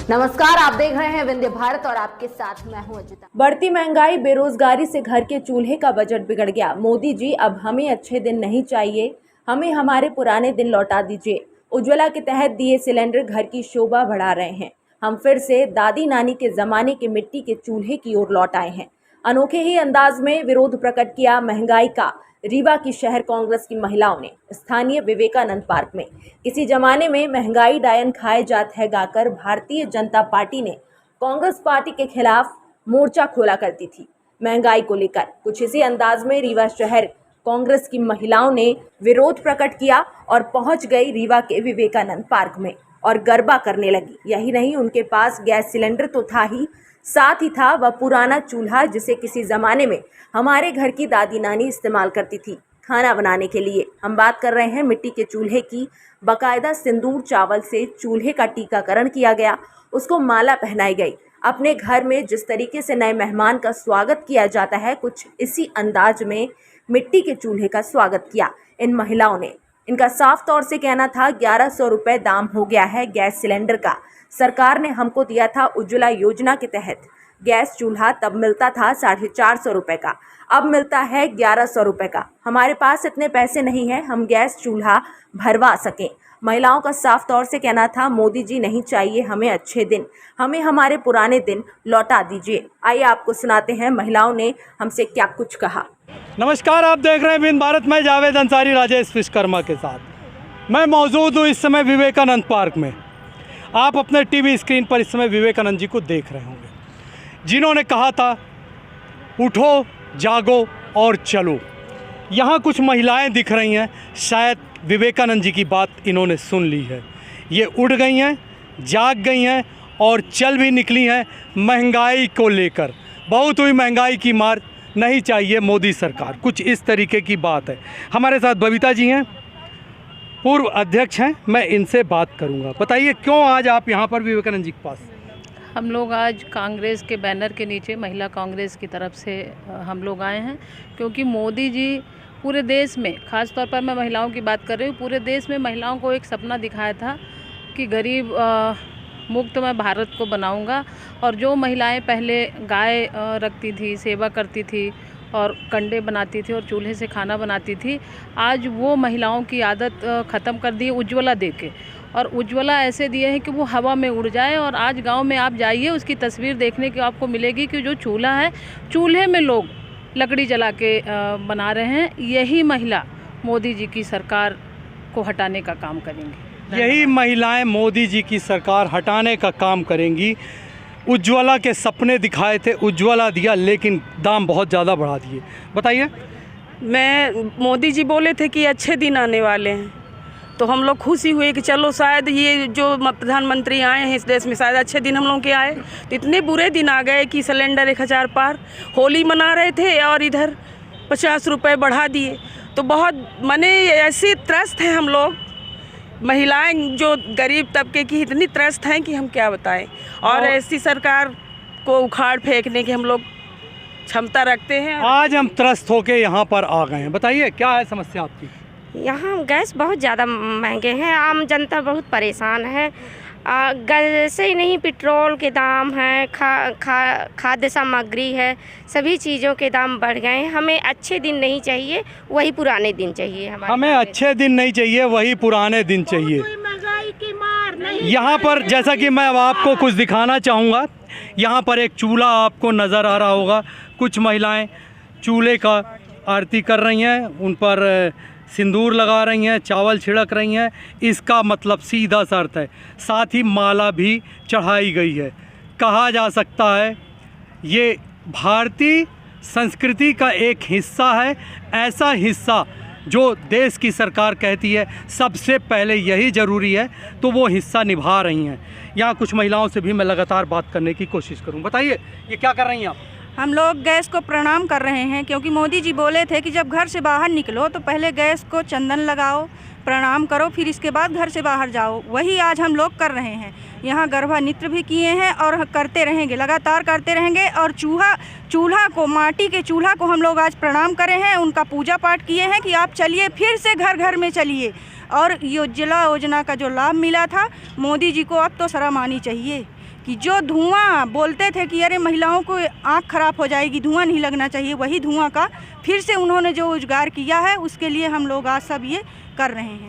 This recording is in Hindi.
नमस्कार, आप देख रहे हैं विंध्य भारत और आपके साथ मैं हूं अजिता। बढ़ती महंगाई, बेरोजगारी से घर के चूल्हे का बजट बिगड़ गया। मोदी जी, अब हमें अच्छे दिन नहीं चाहिए, हमें हमारे पुराने दिन लौटा दीजिए। उज्ज्वला के तहत दिए सिलेंडर घर की शोभा बढ़ा रहे हैं। हम फिर से दादी नानी के जमाने के मिट्टी के चूल्हे की ओर लौट आए हैं। अनोखे ही अंदाज में विरोध प्रकट किया महंगाई का रीवा की शहर कांग्रेस की महिलाओं ने स्थानीय विवेकानंद पार्क में। किसी जमाने में महंगाई डायन खाए जात है गाकर भारतीय जनता पार्टी ने कांग्रेस पार्टी के खिलाफ मोर्चा खोला करती थी। महंगाई को लेकर कुछ इसी अंदाज में रीवा शहर कांग्रेस की महिलाओं ने विरोध प्रकट किया और पहुंच गई रीवा के विवेकानंद पार्क में और गरबा करने लगी। यही नहीं, उनके पास गैस सिलेंडर तो था ही, साथ ही था वह पुराना चूल्हा जिसे किसी जमाने में हमारे घर की दादी नानी इस्तेमाल करती थी खाना बनाने के लिए। हम बात कर रहे हैं मिट्टी के चूल्हे की। बाकायदा सिंदूर चावल से चूल्हे का टीकाकरण किया गया, उसको माला पहनाई गई। अपने घर में जिस तरीके से नए मेहमान का स्वागत किया जाता है, कुछ इसी अंदाज में मिट्टी के चूल्हे का स्वागत किया इन महिलाओं ने। इनका साफ तौर से कहना था 1100 रुपये दाम हो गया है गैस सिलेंडर का। सरकार ने हमको दिया था उज्ज्वला योजना के तहत गैस चूल्हा, तब मिलता था 450 रुपये का, अब मिलता है 1100 रुपये का। हमारे पास इतने पैसे नहीं है हम गैस चूल्हा भरवा सकें। महिलाओं का साफ तौर से कहना था, मोदी जी नहीं चाहिए हमें अच्छे दिन, हमें हमारे पुराने दिन लौटा दीजिए। आइए आपको सुनाते हैं महिलाओं ने हमसे क्या कुछ कहा। नमस्कार, आप देख रहे हैं विंध्य भारत में जावेद अंसारी राजेश विश्वकर्मा के साथ। मैं मौजूद हूँ इस समय विवेकानंद पार्क में। आप अपने टीवी स्क्रीन पर इस समय विवेकानंद जी को देख रहे होंगे, जिन्होंने कहा था उठो जागो और चलो। यहाँ कुछ महिलाएं दिख रही हैं, शायद विवेकानंद जी की बात इन्होंने सुन ली है। ये उठ गई हैं, जाग गई हैं और चल भी निकली हैं महंगाई को लेकर। बहुत हुई महंगाई की मार, नहीं चाहिए मोदी सरकार, कुछ इस तरीके की बात है। हमारे साथ बबीता जी हैं, पूर्व अध्यक्ष हैं, मैं इनसे बात करूंगा। बताइए क्यों आज आप यहाँ पर विवेकानंद जी के पास? हम लोग आज कांग्रेस के बैनर के नीचे महिला कांग्रेस की तरफ से हम लोग आए हैं, क्योंकि मोदी जी पूरे देश में, ख़ास तौर पर मैं महिलाओं की बात कर रही हूँ, पूरे देश में महिलाओं को एक सपना दिखाया था कि गरीब मुक्त मैं भारत को बनाऊंगा। और जो महिलाएं पहले गाय रखती थी, सेवा करती थी और कंडे बनाती थी और चूल्हे से खाना बनाती थी, आज वो महिलाओं की आदत ख़त्म कर दी उज्ज्वला दे के। और उज्ज्वला ऐसे दिए हैं कि वो हवा में उड़ जाए। और आज गांव में आप जाइए, उसकी तस्वीर देखने की आपको मिलेगी कि जो चूल्हा है, चूल्हे में लोग लकड़ी जला के बना रहे हैं। यही महिला मोदी जी की सरकार को हटाने का काम करेंगी। यही महिलाएं मोदी जी की सरकार हटाने का काम करेंगी। उज्ज्वला के सपने दिखाए थे, उज्ज्वला दिया, लेकिन दाम बहुत ज़्यादा बढ़ा दिए। बताइए। मोदी जी बोले थे कि अच्छे दिन आने वाले हैं, तो हम लोग खुशी हुए कि चलो शायद ये जो प्रधानमंत्री आए हैं इस देश में, शायद अच्छे दिन हम लोग के आए। तो इतने बुरे दिन आ गए कि सिलेंडर 1000 पार। होली मना रहे थे और इधर 50 रुपये बढ़ा दिए। तो बहुत माने ऐसे त्रस्त हैं हम लोग, महिलाएं जो गरीब तबके की इतनी त्रस्त हैं कि हम क्या बताएं। और ऐसी सरकार को उखाड़ फेंकने की हम लोग क्षमता रखते हैं। आज हम त्रस्त होके यहाँ पर आ गए हैं। बताइए क्या है समस्या आपकी? यहाँ गैस बहुत ज़्यादा महंगे हैं, आम जनता बहुत परेशान है। गैस ही नहीं, पेट्रोल के दाम हैं, खाद्य सामग्री है, सभी चीज़ों के दाम बढ़ गए हैं। हमें अच्छे दिन नहीं चाहिए, वही पुराने दिन चाहिए। हमें अच्छे दिन नहीं चाहिए, वही पुराने दिन चाहिए। यहाँ पर जैसा कि मैं अब आपको कुछ दिखाना चाहूँगा, यहाँ पर एक चूल्हा आपको नज़र आ रहा होगा। कुछ महिलाएं चूल्हे का आरती कर रही हैं, उन पर सिंदूर लगा रही हैं, चावल छिड़क रही हैं। इसका मतलब सीधा सा अर्थ है, साथ ही माला भी चढ़ाई गई है। कहा जा सकता है ये भारतीय संस्कृति का एक हिस्सा है, ऐसा हिस्सा जो देश की सरकार कहती है सबसे पहले यही ज़रूरी है, तो वो हिस्सा निभा रही हैं। यहाँ कुछ महिलाओं से भी मैं लगातार बात करने की कोशिश करूँ। बताइए ये क्या कर रही हैं आप? हम लोग गैस को प्रणाम कर रहे हैं, क्योंकि मोदी जी बोले थे कि जब घर से बाहर निकलो तो पहले गैस को चंदन लगाओ, प्रणाम करो, फिर इसके बाद घर से बाहर जाओ। वही आज हम लोग कर रहे हैं। यहाँ गरबा नृत्य भी किए हैं और करते रहेंगे, लगातार करते रहेंगे। और चूल्हा को, माटी के चूल्हा को हम लोग आज प्रणाम करे हैं, उनका पूजा पाठ किए हैं कि आप चलिए फिर से घर घर में चलिए। और उज्ज्वला योजना का जो लाभ मिला था मोदी जी को, अब तो शर्म आनी चाहिए कि जो धुआं बोलते थे कि अरे महिलाओं को आँख खराब हो जाएगी, धुआं नहीं लगना चाहिए, वही धुआं का फिर से उन्होंने जो उजागर किया है, उसके लिए हम लोग आज सब ये कर रहे हैं।